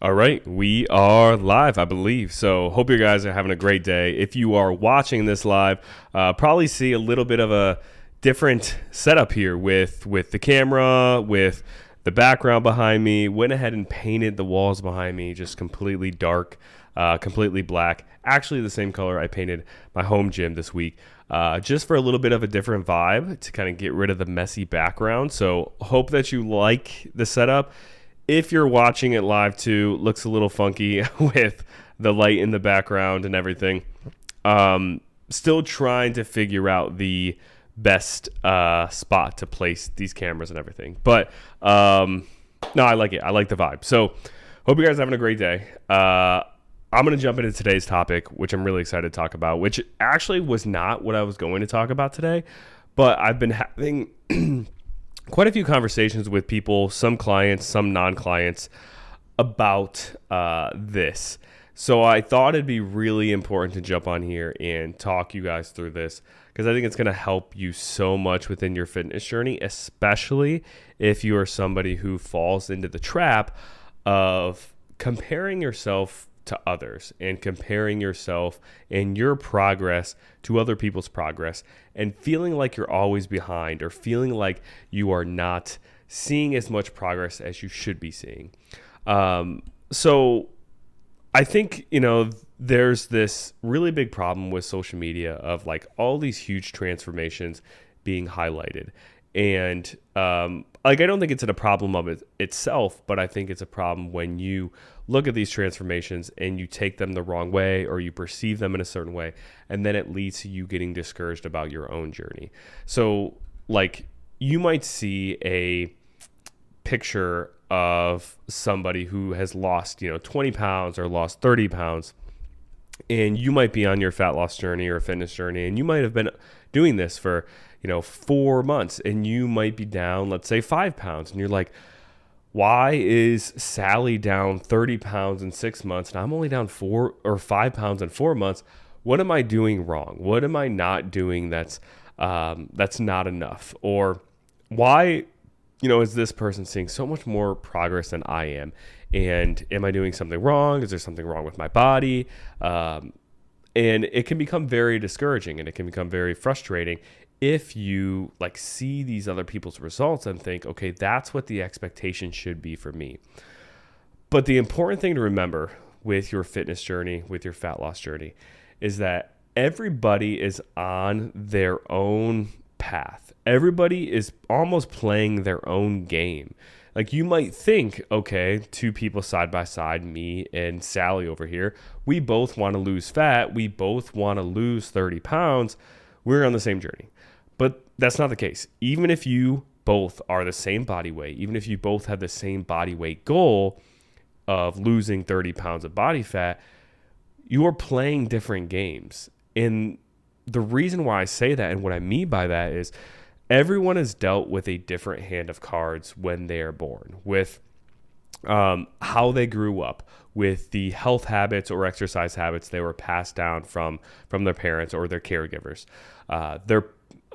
All right, we are live, I believe. So, hope you guys are having a great day. If you are watching this live, probably see a little bit of a different setup here with the camera, with the background behind me. Went ahead and painted the walls behind me just completely dark, completely black. Actually, the same color I painted my home gym this week. Just for a little bit of a different vibe to kind of get rid of the messy background. So, hope that you like the setup. If you're watching it live too, looks a little funky with the light in the background and everything. Still trying to figure out the best spot to place these cameras and everything. But no, I like it. I like the vibe. So hope you guys are having a great day. I'm going to jump into today's topic, which I'm really excited to talk about, which actually was not what I was going to talk about today. But I've been having quite a few conversations with people, some clients, some non-clients, about this. So I thought it'd be really important to jump on here and talk you guys through this because I think it's going to help you so much within your fitness journey, especially if you are somebody who falls into the trap of comparing yourself to others and comparing yourself and your progress to other people's progress and feeling like you're always behind or feeling like you are not seeing as much progress as you should be seeing. So I think, there's this really big problem with social media of like all these huge transformations being highlighted. And I don't think it's a problem of it itself, but I think it's a problem when you look at these transformations and you take them the wrong way or you perceive them in a certain way, and then it leads to you getting discouraged about your own journey. So, like, you might see a picture of somebody who has lost, 20 pounds or lost 30 pounds, and you might be on your fat loss journey or a fitness journey, and you might have been doing this for 4 months, and you might be down, let's say 5 pounds. And you're like, why is Sally down 30 pounds in 6 months and I'm only down 4 or 5 pounds in 4 months? What am I doing wrong? What am I not doing that's not enough? Or why, is this person seeing so much more progress than I am? And am I doing something wrong? Is there something wrong with my body? And it can become very discouraging and it can become very frustrating if you see these other people's results and think, okay, that's what the expectation should be for me. But the important thing to remember with your fitness journey, with your fat loss journey, is that everybody is on their own path. Everybody is almost playing their own game. Like, you might think, okay, two people side by side, me and Sally over here, we both want to lose fat. We both want to lose 30 pounds. We're on the same journey. But that's not the case. Even if you both are the same body weight, even if you both have the same body weight goal of losing 30 pounds of body fat, you are playing different games. And the reason why I say that and what I mean by that is everyone has dealt with a different hand of cards when they are born, with how they grew up, with the health habits or exercise habits they were passed down from their parents or their caregivers.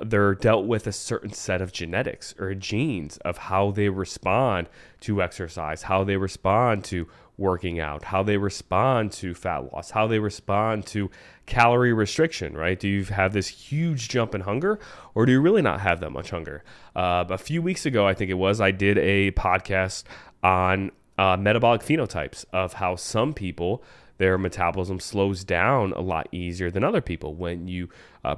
They're dealt with a certain set of genetics or genes of how they respond to exercise, how they respond to working out, how they respond to fat loss, how they respond to calorie restriction, right? Do you have this huge jump in hunger, or do you really not have that much hunger? A few weeks ago, I think it was, I did a podcast on metabolic phenotypes of how some people, their metabolism slows down a lot easier than other people when you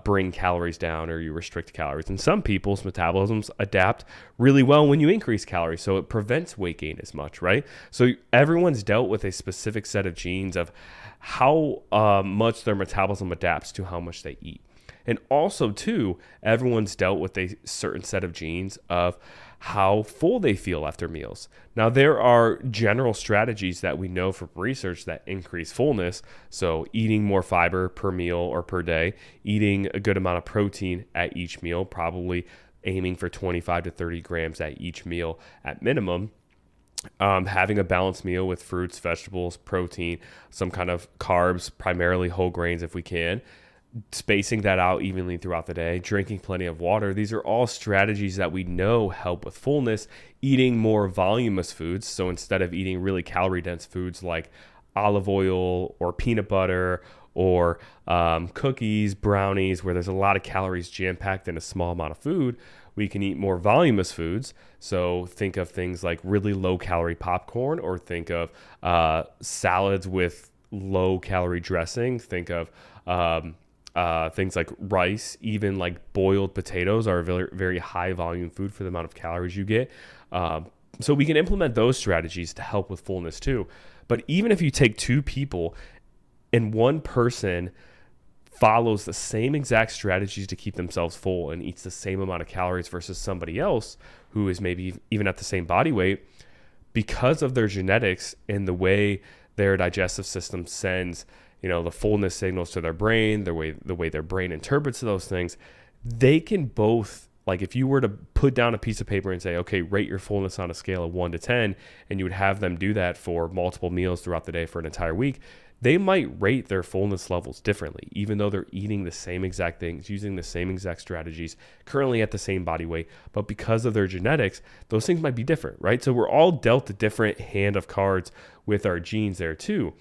bring calories down or you restrict calories. And some people's metabolisms adapt really well when you increase calories, so it prevents weight gain as much, right? So everyone's dealt with a specific set of genes of how much their metabolism adapts to how much they eat. And also, too, everyone's dealt with a certain set of genes of how full they feel after meals. Now, there are general strategies that we know from research that increase fullness. So eating more fiber per meal or per day, eating a good amount of protein at each meal, probably aiming for 25 to 30 grams at each meal at minimum. Having a balanced meal with fruits, vegetables, protein, some kind of carbs, primarily whole grains if we can. spacing that out evenly throughout the day, drinking plenty of water. These are all strategies that we know help with fullness. Eating more voluminous foods. So instead of eating really calorie dense foods like olive oil or peanut butter or cookies, brownies, where there's a lot of calories jam packed in a small amount of food, we can eat more voluminous foods. So think of things like really low calorie popcorn, or think of salads with low calorie dressing. Think of things like rice. Even like boiled potatoes are a very, very high volume food for the amount of calories you get. So we can implement those strategies to help with fullness too. But even if you take two people and one person follows the same exact strategies to keep themselves full and eats the same amount of calories versus somebody else who is maybe even at the same body weight, because of their genetics and the way their digestive system sends, the fullness signals to their brain, the way their brain interprets those things, they can both, like if you were to put down a piece of paper and say, okay, rate your fullness on a scale of 1 to 10, and you would have them do that for multiple meals throughout the day for an entire week, they might rate their fullness levels differently, even though they're eating the same exact things, using the same exact strategies, currently at the same body weight. But because of their genetics, those things might be different, right? So we're all dealt a different hand of cards with our genes there too.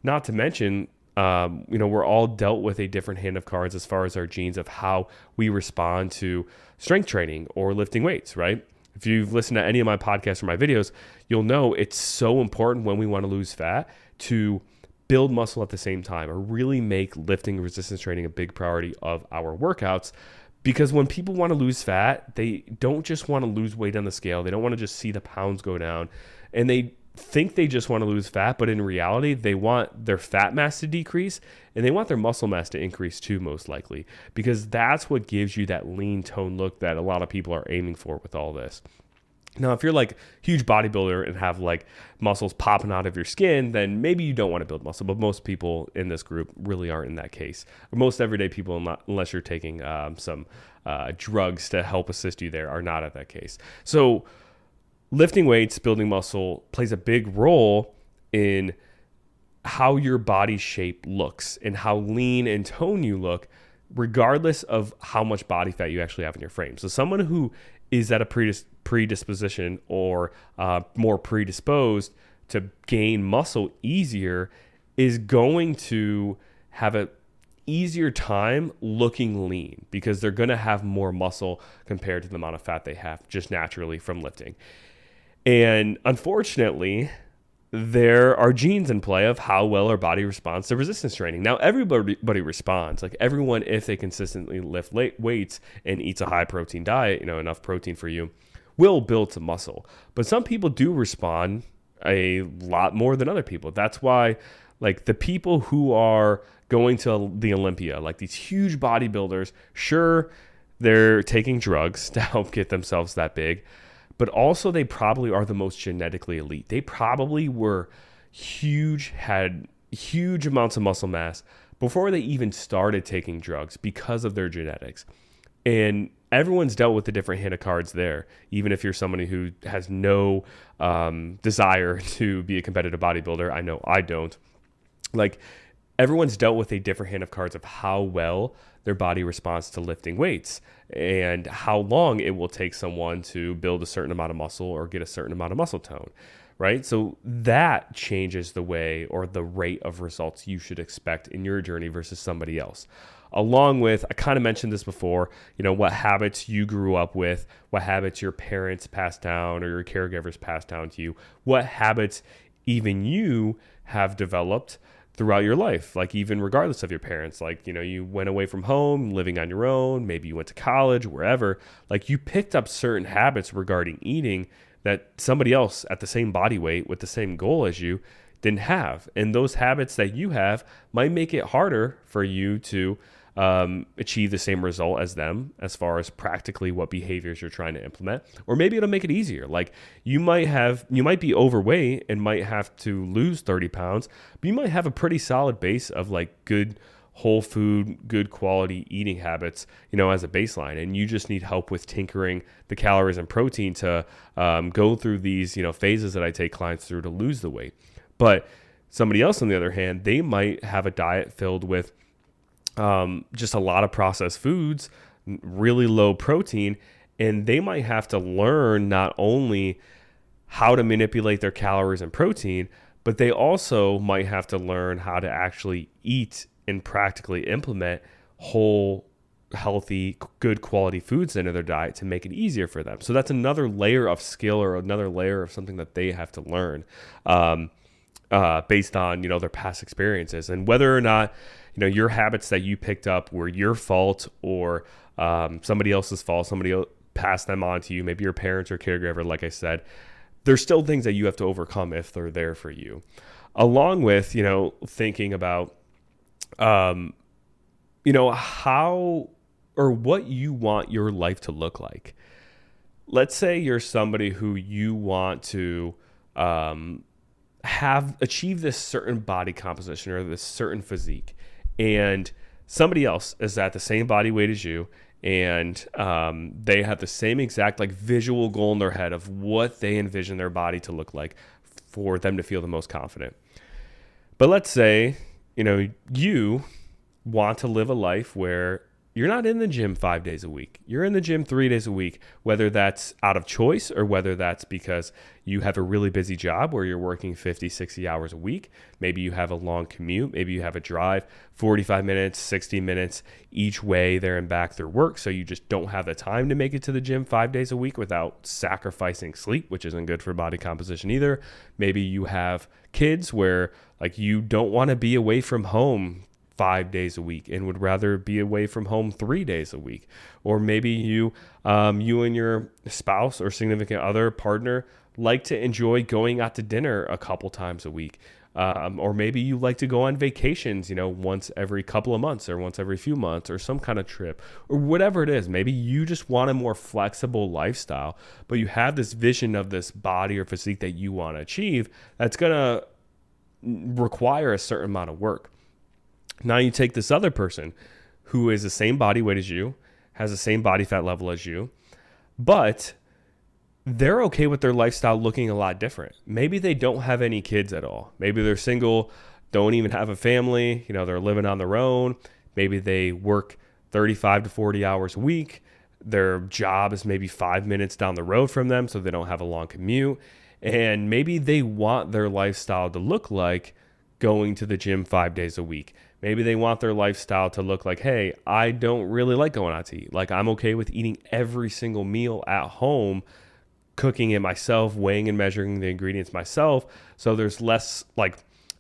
Not to mention, we're all dealt with a different hand of cards as far as our genes of how we respond to strength training or lifting weights, right? If you've listened to any of my podcasts or my videos, you'll know it's so important when we want to lose fat to build muscle at the same time, or really make lifting resistance training a big priority of our workouts. Because when people want to lose fat, they don't just want to lose weight on the scale. They don't want to just see the pounds go down, and they think they just want to lose fat, but in reality, they want their fat mass to decrease and they want their muscle mass to increase too, most likely, because that's what gives you that lean tone look that a lot of people are aiming for with all this. Now, if you're like a huge bodybuilder and have like muscles popping out of your skin, then maybe you don't want to build muscle. But most people in this group really aren't in that case. Or most everyday people, unless you're taking some drugs to help assist you there, are not at that case. So lifting weights, building muscle plays a big role in how your body shape looks and how lean and tone you look, regardless of how much body fat you actually have in your frame. So someone who is at a predisposition or more predisposed to gain muscle easier is going to have an easier time looking lean, because they're going to have more muscle compared to the amount of fat they have just naturally from lifting. And unfortunately, there are genes in play of how well our body responds to resistance training. Now, everybody responds. Like everyone, if they consistently lift weights and eats a high protein diet, enough protein for you, will build some muscle. But some people do respond a lot more than other people. That's why, like, the people who are going to the Olympia, like these huge bodybuilders, sure, they're taking drugs to help get themselves that big, but also they probably are the most genetically elite. They probably were huge, had huge amounts of muscle mass before they even started taking drugs because of their genetics. And everyone's dealt with a different hand of cards there, even if you're somebody who has no desire to be a competitive bodybuilder. I know I don't. Like, everyone's dealt with a different hand of cards of how well their body responds to lifting weights and how long it will take someone to build a certain amount of muscle or get a certain amount of muscle tone, right? So that changes the way or the rate of results you should expect in your journey versus somebody else. Along with, I kind of mentioned this before, what habits you grew up with, what habits your parents passed down or your caregivers passed down to you, what habits even you have developed throughout your life, like even regardless of your parents. Like, you went away from home, living on your own, maybe you went to college, wherever, like you picked up certain habits regarding eating that somebody else at the same body weight with the same goal as you didn't have. And those habits that you have might make it harder for you to achieve the same result as them as far as practically what behaviors you're trying to implement. Or maybe it'll make it easier. Like you might be overweight and might have to lose 30 pounds, but you might have a pretty solid base of like good whole food, good quality eating habits, as a baseline. And you just need help with tinkering the calories and protein to go through these, phases that I take clients through to lose the weight. But somebody else, on the other hand, they might have a diet filled with just a lot of processed foods, really low protein, and they might have to learn not only how to manipulate their calories and protein, but they also might have to learn how to actually eat and practically implement whole, healthy, good quality foods into their diet to make it easier for them. So that's another layer of skill or another layer of something that they have to learn based on, their past experiences, and whether or not, your habits that you picked up were your fault or somebody else's fault. Somebody else passed them on to you, maybe your parents or caregiver. Like I said, there's still things that you have to overcome if they're there for you, along with, thinking about, how or what you want your life to look like. Let's say you're somebody who you want to achieve this certain body composition or this certain physique, and somebody else is at the same body weight as you, and they have the same exact visual goal in their head of what they envision their body to look like for them to feel the most confident. But let's say, you want to live a life where you're not in the gym 5 days a week. You're in the gym 3 days a week, whether that's out of choice or whether that's because you have a really busy job where you're working 50, 60 hours a week. Maybe you have a long commute. Maybe you have a drive 45 minutes, 60 minutes each way there and back through work. So you just don't have the time to make it to the gym 5 days a week without sacrificing sleep, which isn't good for body composition either. Maybe you have kids where you don't want to be away from home 5 days a week and would rather be away from home 3 days a week. Or maybe you and your spouse or significant other partner like to enjoy going out to dinner a couple times a week. Or maybe you like to go on vacations, once every couple of months or once every few months or some kind of trip or whatever it is. Maybe you just want a more flexible lifestyle, but you have this vision of this body or physique that you want to achieve that's going to require a certain amount of work. Now you take this other person who is the same body weight as you, has the same body fat level as you, but they're okay with their lifestyle looking a lot different. Maybe they don't have any kids at all. Maybe they're single, don't even have a family. They're living on their own. Maybe they work 35 to 40 hours a week. Their job is maybe 5 minutes down the road from them, so they don't have a long commute. And maybe they want their lifestyle to look like going to the gym 5 days a week. Maybe they want their lifestyle to look like, hey, I don't really like going out to eat. I'm okay with eating every single meal at home, cooking it myself, weighing and measuring the ingredients myself. So there's less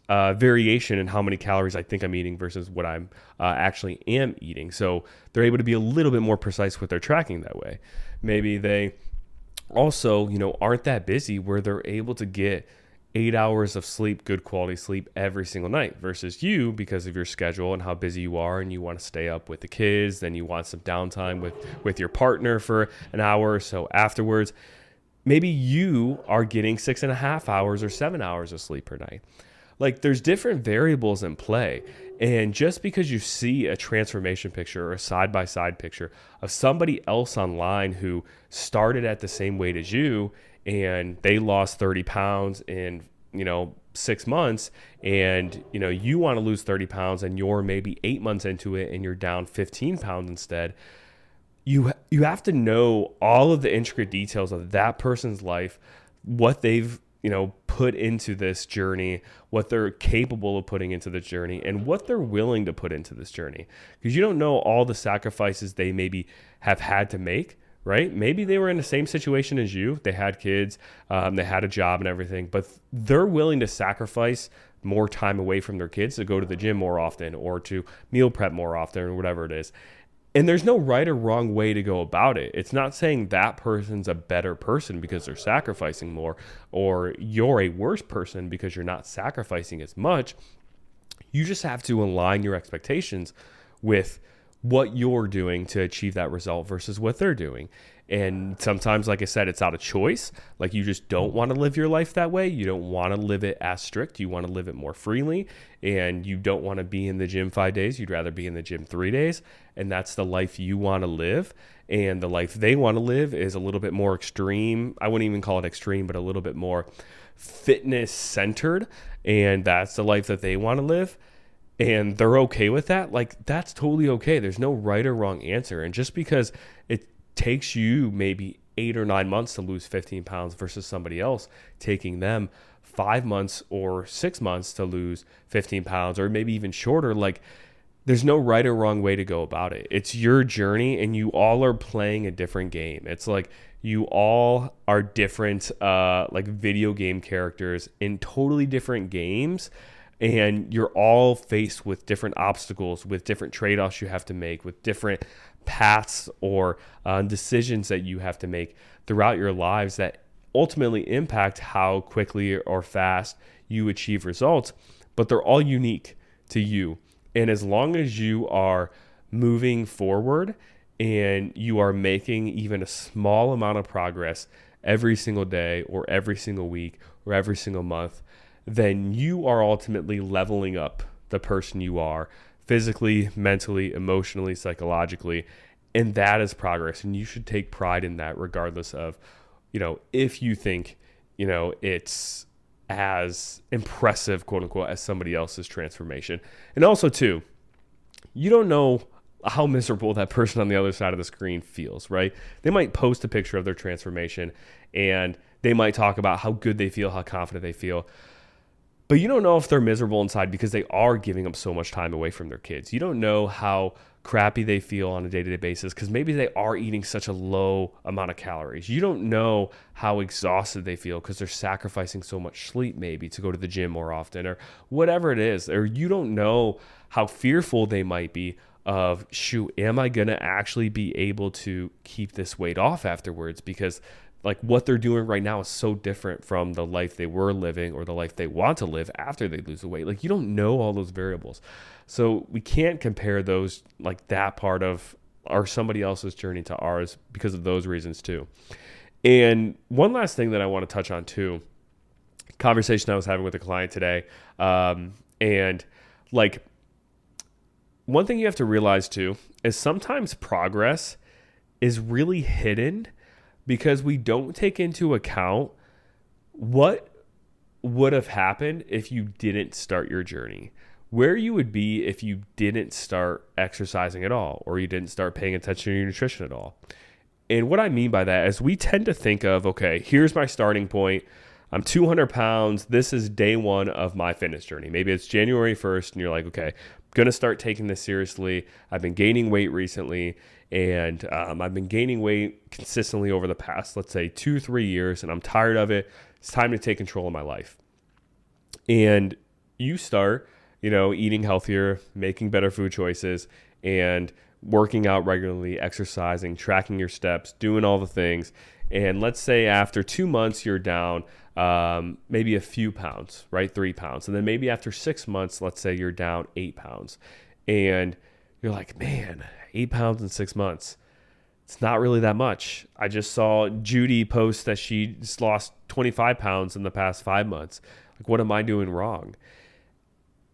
variation in how many calories I think I'm eating versus what I'm actually am eating. So they're able to be a little bit more precise with their tracking that way. Maybe they also, aren't that busy where they're able to get 8 hours of sleep, good quality sleep every single night versus you, because of your schedule and how busy you are and you want to stay up with the kids, then you want some downtime with your partner for an hour or so afterwards. Maybe you are getting 6.5 hours or 7 hours of sleep per night. There's different variables in play. And just because you see a transformation picture or a side-by-side picture of somebody else online who started at the same weight as you and they lost 30 pounds in, 6 months, and, you want to lose 30 pounds and you're maybe 8 months into it and you're down 15 pounds instead, you have to know all of the intricate details of that person's life, what they've, put into this journey, what they're capable of putting into this journey, and what they're willing to put into this journey. Because you don't know all the sacrifices they maybe have had to make, right? Maybe they were in the same situation as you. They had kids, they had a job and everything, but they're willing to sacrifice more time away from their kids to go to the gym more often or to meal prep more often or whatever it is. And there's no right or wrong way to go about it. It's not saying that person's a better person because they're sacrificing more, or you're a worse person because you're not sacrificing as much. You just have to align your expectations with what you're doing to achieve that result versus what they're doing. And sometimes, like I said, it's out of choice. You just don't want to live your life that way. You don't want to live it as strict. You want to live it more freely. And you don't want to be in the gym 5 days. You'd rather be in the gym 3 days. And that's the life you want to live. And the life they want to live is a little bit more extreme. I wouldn't even call it extreme, but a little bit more fitness centered. And that's the life that they want to live. and they're okay with that, like that's totally okay. There's no right or wrong answer. And just because it takes you maybe 8 or 9 months to lose 15 pounds versus somebody else taking them 5 months or 6 months to lose 15 pounds, or maybe even shorter, like there's no right or wrong way to go about it. It's your journey, and you all are playing a different game. It's like you all are different, like video game characters in totally different games, and you're all faced with different obstacles, with different trade-offs you have to make, with different paths or decisions that you have to make throughout your lives that ultimately impact how quickly or fast you achieve results, but they're all unique to you. And as long as you are moving forward and you are making even a small amount of progress every single day or every single week or every single month, then you are ultimately leveling up the person you are physically, mentally, emotionally, psychologically. And that is progress. And you should take pride in that regardless of, if you think, it's as impressive, quote unquote, as somebody else's transformation. And also too, you don't know how miserable that person on the other side of the screen feels, right? They might post a picture of their transformation and they might talk about how good they feel, how confident they feel. But you don't know if they're miserable inside because they are giving up so much time away from their kids. You don't know how crappy they feel on a day-to-day basis because maybe they are eating such a low amount of calories. You don't know how exhausted they feel because they're sacrificing so much sleep maybe to go to the gym more often or whatever it is. Or you don't know how fearful they might be of, shoot, am I going to actually be able to keep this weight off afterwards? Because like what they're doing right now is so different from the life they were living or the life they want to live after they lose the weight. Like you don't know all those variables. So we can't compare those, like that part of or somebody else's journey to ours because of those reasons too. And one last thing that I want to touch on too, conversation I was having with a client today. And like one thing you have to realize too is sometimes progress is really hidden because we don't take into account what would have happened if you didn't start your journey, where you would be if you didn't start exercising at all, or you didn't start paying attention to your nutrition at all. And what I mean by that is we tend to think of, okay, here's my starting point. I'm 200 pounds. This is day one of my fitness journey. Maybe it's January 1st and you're like, okay, I'm going to start taking this seriously. I've been gaining weight recently. And I've been gaining weight consistently over the past, let's say, 2-3 years, and I'm tired of it. It's time to take control of my life. And you start, eating healthier, making better food choices, and working out regularly, exercising, tracking your steps, doing all the things. And let's say after 2 months, you're down maybe a few pounds, right? 3 pounds. And then maybe after 6 months, let's say you're down 8 pounds. And you're like, man, 8 pounds in 6 months. It's not really that much. I just saw Judy post that she just lost 25 pounds in the past 5 months. Like, what am I doing wrong?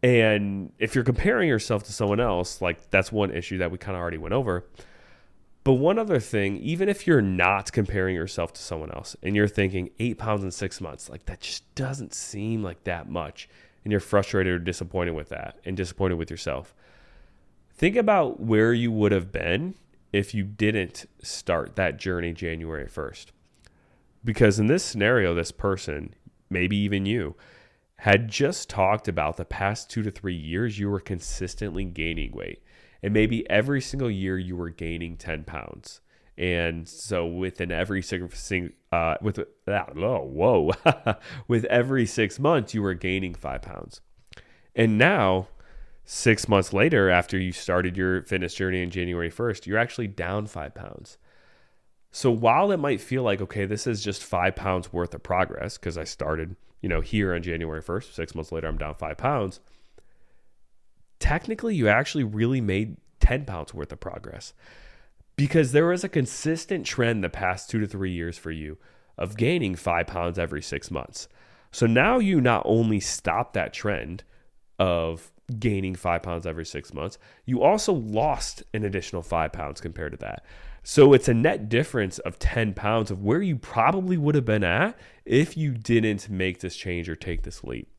And if you're comparing yourself to someone else, like that's one issue that we kind of already went over. But one other thing, even if you're not comparing yourself to someone else and you're thinking 8 pounds in 6 months, like that just doesn't seem like that much. And you're frustrated or disappointed with that and disappointed with yourself. Think about where you would have been if you didn't start that journey January 1st. Because in this scenario, this person, maybe even you, had just talked about the past 2 to 3 years you were consistently gaining weight. And maybe every single year you were gaining 10 pounds. And so within every with every 6 months you were gaining 5 pounds. And now 6 months later, after you started your fitness journey on January 1st, you're actually down 5 pounds. So while it might feel like, okay, this is just 5 pounds worth of progress because I started, here on January 1st, 6 months later, I'm down 5 pounds. Technically, you actually really made 10 pounds worth of progress because there was a consistent trend the past 2 to 3 years for you of gaining 5 pounds every 6 months. So now you not only stop that trend of gaining 5 pounds every 6 months, you also lost an additional 5 pounds compared to that. So it's a net difference of 10 pounds of where you probably would have been at if you didn't make this change or take this leap.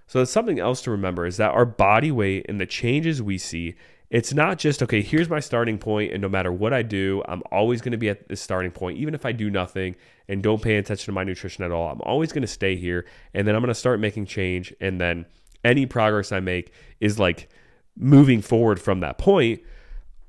So that's something else to remember, is that our body weight and the changes we see, it's not just, okay, here's my starting point, and no matter what I do, I'm always going to be at this starting point. Even if I do nothing and don't pay attention to my nutrition at all, I'm always going to stay here, and then I'm going to start making change, and then any progress I make is like moving forward from that point.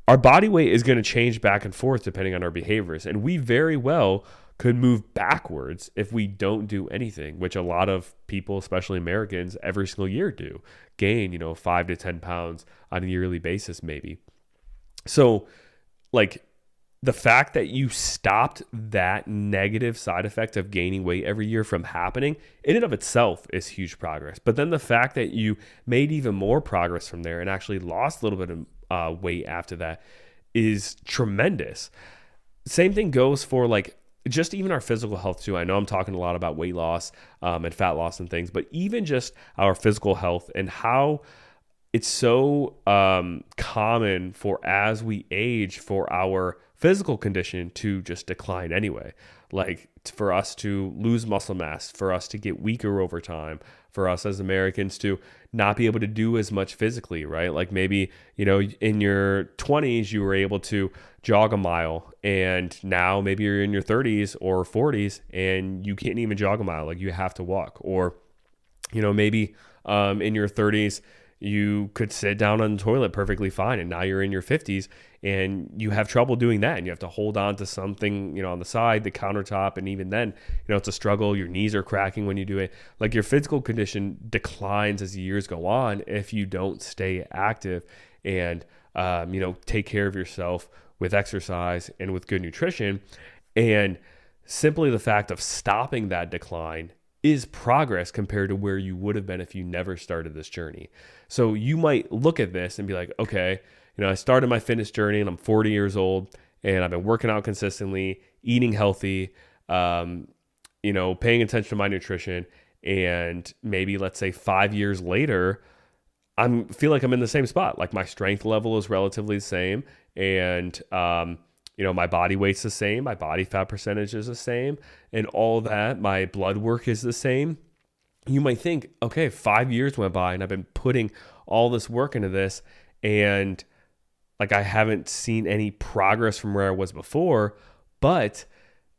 Our body weight is going to change back and forth depending on our behaviors, and we very well could move backwards if we don't do anything, which a lot of people, especially Americans, every single year do. Gain, 5 to 10 pounds on a yearly basis, maybe. So, like, the fact that you stopped that negative side effect of gaining weight every year from happening in and of itself is huge progress. But then the fact that you made even more progress from there and actually lost a little bit of weight after that is tremendous. Same thing goes for like just even our physical health too. I know I'm talking a lot about weight loss and fat loss and things, but even just our physical health and how it's so common for, as we age, for our physical condition to just decline anyway. Like for us to lose muscle mass, for us to get weaker over time, for us as Americans to not be able to do as much physically, right? Like maybe, in your 20s, you were able to jog a mile, and now maybe you're in your 30s or 40s and you can't even jog a mile. Like you have to walk. Or, maybe in your 30s, you could sit down on the toilet perfectly fine, and now you're in your 50s and you have trouble doing that, and you have to hold on to something, on the side, the countertop, and even then, it's a struggle. Your knees are cracking when you do it. Like your physical condition declines as the years go on if you don't stay active and take care of yourself with exercise and with good nutrition. And simply the fact of stopping that decline is progress compared to where you would have been if you never started this journey. So you might look at this and be like, okay, I started my fitness journey and I'm 40 years old and I've been working out consistently, eating healthy, paying attention to my nutrition. And maybe let's say 5 years later, I feel like I'm in the same spot. Like my strength level is relatively the same. And, my body weight's the same. My body fat percentage is the same, and all that. My blood work is the same. You might think, okay, 5 years went by and I've been putting all this work into this, and like I haven't seen any progress from where I was before. But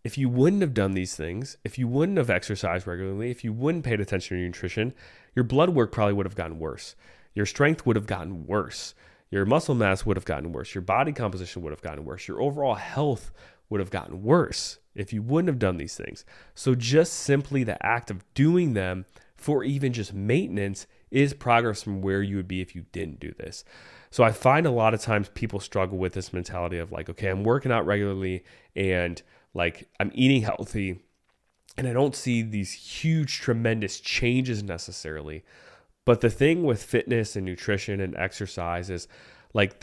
if you wouldn't have done these things, if you wouldn't have exercised regularly, if you wouldn't paid attention to your nutrition, your blood work probably would have gotten worse. Your strength would have gotten worse. Your muscle mass would have gotten worse. Your body composition would have gotten worse. Your overall health would have gotten worse if you wouldn't have done these things. So just simply the act of doing them for even just maintenance is progress from where you would be if you didn't do this. So I find a lot of times people struggle with this mentality of like, okay, I'm working out regularly and like I'm eating healthy and I don't see these huge, tremendous changes necessarily. But the thing with fitness and nutrition and exercise is like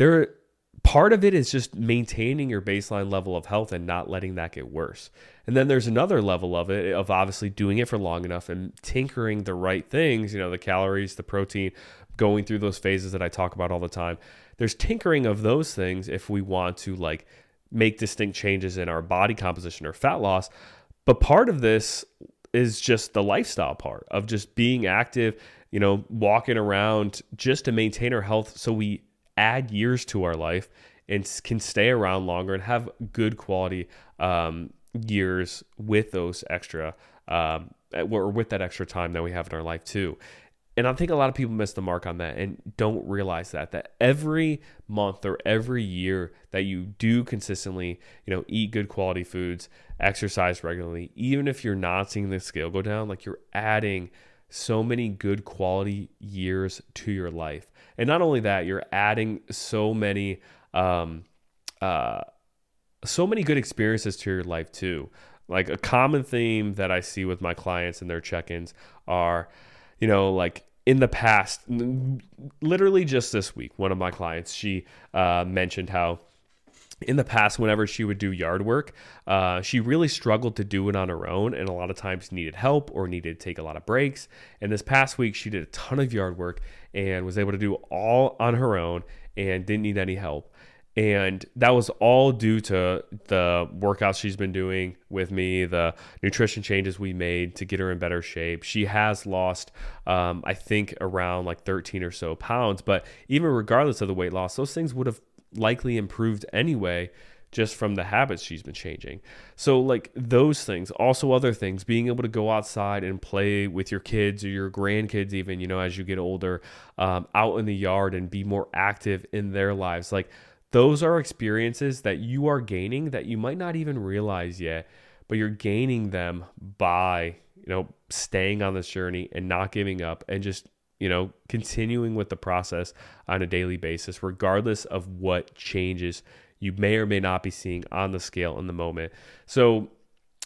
part of it is just maintaining your baseline level of health and not letting that get worse. And then there's another level of it, of obviously doing it for long enough and tinkering the right things, the calories, the protein, going through those phases that I talk about all the time. There's tinkering of those things if we want to like make distinct changes in our body composition or fat loss. But part of this is just the lifestyle part of just being active, walking around just to maintain our health so we add years to our life and can stay around longer and have good quality years with those extra or with that extra time that we have in our life too. And I think a lot of people miss the mark on that and don't realize that every month or every year that you do consistently, eat good quality foods, exercise regularly, even if you're not seeing the scale go down, like you're adding so many good quality years to your life. And not only that, you're adding so many good experiences to your life too. Like a common theme that I see with my clients and their check-ins are, like in the past, literally just this week, one of my clients, she mentioned how in the past, whenever she would do yard work, she really struggled to do it on her own and a lot of times needed help or needed to take a lot of breaks. And this past week, she did a ton of yard work and was able to do all on her own and didn't need any help. And that was all due to the workouts she's been doing with me, the nutrition changes we made to get her in better shape. She has lost, I think, around like 13 or so pounds. But even regardless of the weight loss, those things would have likely improved anyway, just from the habits she's been changing. So like those things, also other things, being able to go outside and play with your kids or your grandkids, even, as you get older, out in the yard and be more active in their lives. Like those are experiences that you are gaining that you might not even realize yet, but you're gaining them by, staying on this journey and not giving up and just, continuing with the process on a daily basis, regardless of what changes you may or may not be seeing on the scale in the moment. So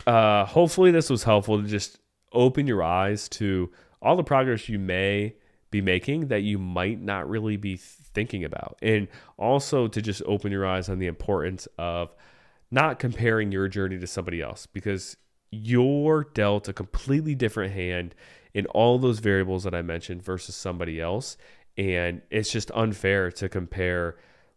hopefully this was helpful to just open your eyes to all the progress you may be making that you might not really be thinking about. And also to just open your eyes on the importance of not comparing your journey to somebody else, because you're dealt a completely different hand in all those variables that I mentioned versus somebody else. And it's just unfair to compare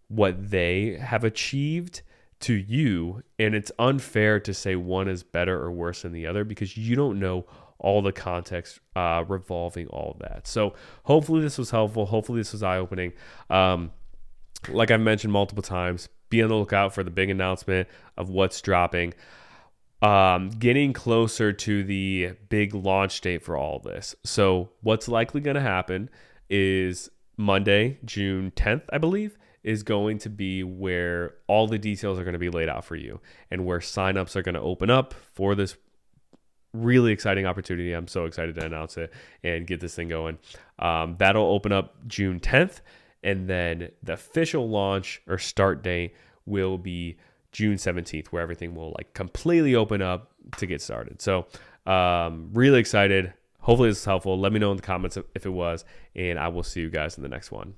what they have achieved to you. And it's unfair to say one is better or worse than the other because you don't know all the context revolving all of that. So hopefully this was helpful. Hopefully this was eye-opening. Like I've mentioned multiple times, be on the lookout for the big announcement of what's dropping. Getting closer to the big launch date for all of this. So what's likely going to happen is Monday, June 10th, I believe, is going to be where all the details are going to be laid out for you and where signups are going to open up for this really exciting opportunity. I'm so excited to announce it and get this thing going. That'll open up June 10th, and then the official launch or start date will be June 17th, where everything will like completely open up to get started. So really excited. Hopefully this is helpful. Let me know in the comments if it was, and I will see you guys in the next one.